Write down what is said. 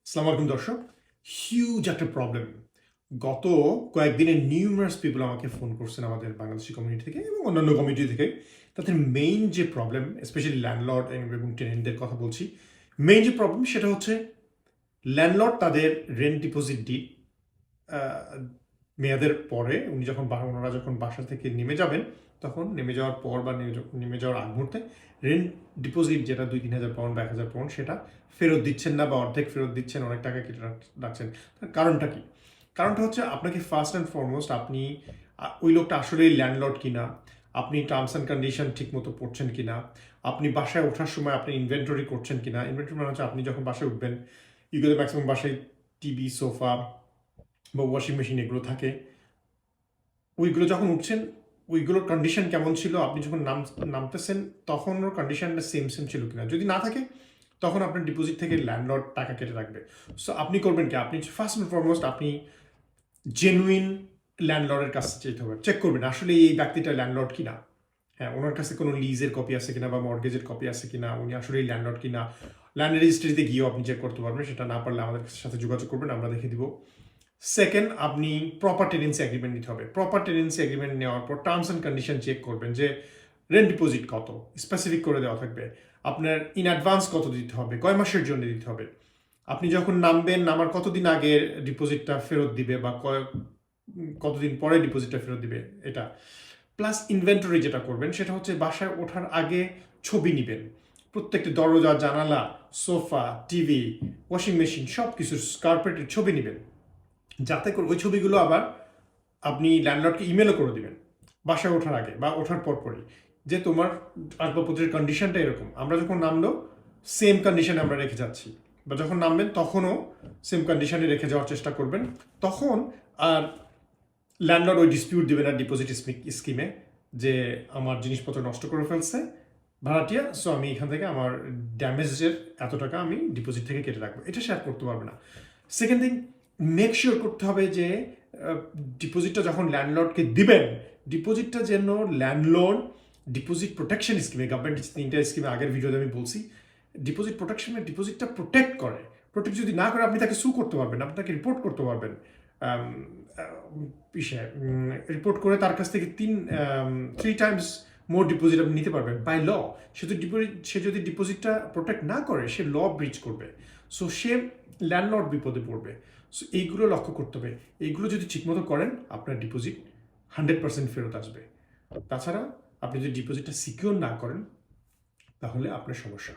আসসালামু আলাইকুম দর্শক। হিউজ একটা প্রবলেম। গত কয়েকদিনে নিউমারাস পিপল আমাকে ফোন করছেন আমাদের বাংলাদেশি কমিউনিটি থেকে এবং অন্যান্য কমিউনিটি থেকে। তাদের মেইন যে প্রবলেম, স্পেশালি ল্যান্ডলর্ড এবং টেনেন্টদের কথা বলছি, মেইন যে প্রবলেম সেটা হচ্ছে ল্যান্ডলর্ড তাদের রেন্ট ডিপোজিট ডিড মেয়াদের পরে ওনারা যখন বাসা থেকে নেমে যাবেন, তখন নেমে যাওয়ার পর বা নেমে যাওয়ার আগ মুহূর্তে রেন্ট ডিপোজিট যেটা 2-3 হাজার পাউন্ড বা 1,000 পাউন্ড সেটা ফেরত দিচ্ছেন না বা অর্ধেক ফেরত দিচ্ছেন, অনেক টাকা কেটে রাখছেন। তার কারণটা কি? কারণটা হচ্ছে আপনাকে ফার্স্ট অ্যান্ড ফরমোস্ট আপনি ওই লোকটা আসলেই ল্যান্ডলর্ড কিনা, আপনি টার্মস অ্যান্ড কন্ডিশন ঠিক মতো পড়ছেন কিনা, আপনি বাসায় ওঠার সময় আপনি ইনভেন্টরি করছেন কিনা। ইনভেন্টরি মানে হচ্ছে আপনি যখন বাসায় উঠবেন, ইউগুলো ম্যাক্সিমাম বাসায় টিভি, সোফা বা ওয়াশিং মেশিন এগুলো থাকে। ওইগুলো যখন উঠছেন, ওইগুলোর কন্ডিশন কেমন ছিল, আপনি যখন নামতেছেন তখন ওর কন্ডিশনটা সেম ছিল কিনা। যদি না থাকে তখন আপনার ডিপোজিট থেকে ল্যান্ডলর্ড টাকা কেটে রাখবে। সো আপনি করবেন কি, আপনি ফার্স্ট অ্যান্ড ফরমোস্ট আপনি জেনুইন ল্যান্ডলর্ডের কাছে যেতে হবে, চেক করবেন আসলে এই ব্যক্তিটা ল্যান্ডলর্ড কিনা। হ্যাঁ, ওনার কাছে কোনো লিজের কপি আছে কিনা বা মর্গেজের কপি আছে কিনা, উনি আসলে ল্যান্ডলর্ড কিনা। ল্যান্ড রেজিস্ট্রিতে গিয়েও আপনি চেক করতে পারবেন, সেটা না পারলে আমাদের সাথে যোগাযোগ করবেন, আমরা দেখে দিব। সেকেন্ড, আপনি প্রপার টেনেন্সি এগ্রিমেন্ট নিতে হবে। প্রপার টেনেন্সি এগ্রিমেন্ট নেওয়ার পর টার্মস অ্যান্ড কন্ডিশন চেক করবেন যে রেন্ট ডিপোজিট কত, স্পেসিফিক করে দেওয়া থাকবে। আপনার ইন অ্যাডভান্স কত দিতে হবে, কয় মাসের জন্য দিতে হবে, আপনি যখন নামার কতদিন আগে ডিপোজিটটা ফেরত দিবে বা কতদিন পরে ডিপোজিটটা ফেরত দিবে এটা। প্লাস ইনভেন্টরি যেটা করবেন সেটা হচ্ছে বাসায় ওঠার আগে ছবি নেবেন। প্রত্যেকটি দরজা, জানালা, সোফা, টিভি, ওয়াশিং মেশিন সব কিছুর কার্পেটের ছবি নেবেন, যাতে করে ওই ছবিগুলো আবার আপনি ল্যান্ডলর্ডকে ইমেলও করে দিবেন বাসায় ওঠার আগে বা ওঠার পরপরই, যে তোমার আসবাবপত্রের কন্ডিশনটা এরকম, আমরা যখন নামলো সেম কন্ডিশনে আমরা রেখে যাচ্ছি, বা যখন নামবেন তখনও সেম কন্ডিশনে রেখে যাওয়ার চেষ্টা করবেন। তখন আর ল্যান্ডলর্ড ওই ডিসপিউট দেবে না ডিপোজিট স্কিমে যে আমার জিনিসপত্র নষ্ট করে ফেলছে ভাড়াটিয়া, সো আমি এখান থেকে আমার ড্যামেজের এত টাকা আমি ডিপোজিট থেকে কেটে রাখবো, এটা শেয়ার করতে পারবে না। সেকেন্ড থিং, মেক শিওর করতে হবে যে ডিপোজিটটা যখন ল্যান্ডলর্ডকে দিবেন, ডিপোজিটটা যেন ল্যান্ডলর্ড ডিপোজিট প্রোটেকশন স্কিমে, গভর্নমেন্ট 3টা স্কিমে আগের ভিডিওতে আমি বলছি, ডিপোজিট প্রোটেকশনে ডিপোজিটটা প্রোটেক্ট করে। প্রোটেক্ট যদি না করে আপনি তাকে সু করতে পারবেন, আপনাকে রিপোর্ট করতে পারবেন। রিপোর্ট করে তার কাছ থেকে 3 টাইমস মোর ডিপোজিট আপনি নিতে পারবেন বাই ল। সে যদি ডিপোজিটটা প্রোটেক্ট না করে, সে ল ব্রিচ করবে, সো সে ল্যান্ডলর্ড বিপদে পড়বে। সো এইগুলো লক্ষ্য করতে হবে। এইগুলো যদি ঠিকমতো করেন, আপনার ডিপোজিট 100% ফেরত আসবে। তাছাড়া আপনি যদি ডিপোজিটটা সিকিউর না করেন, তাহলে আপনার সমস্যা।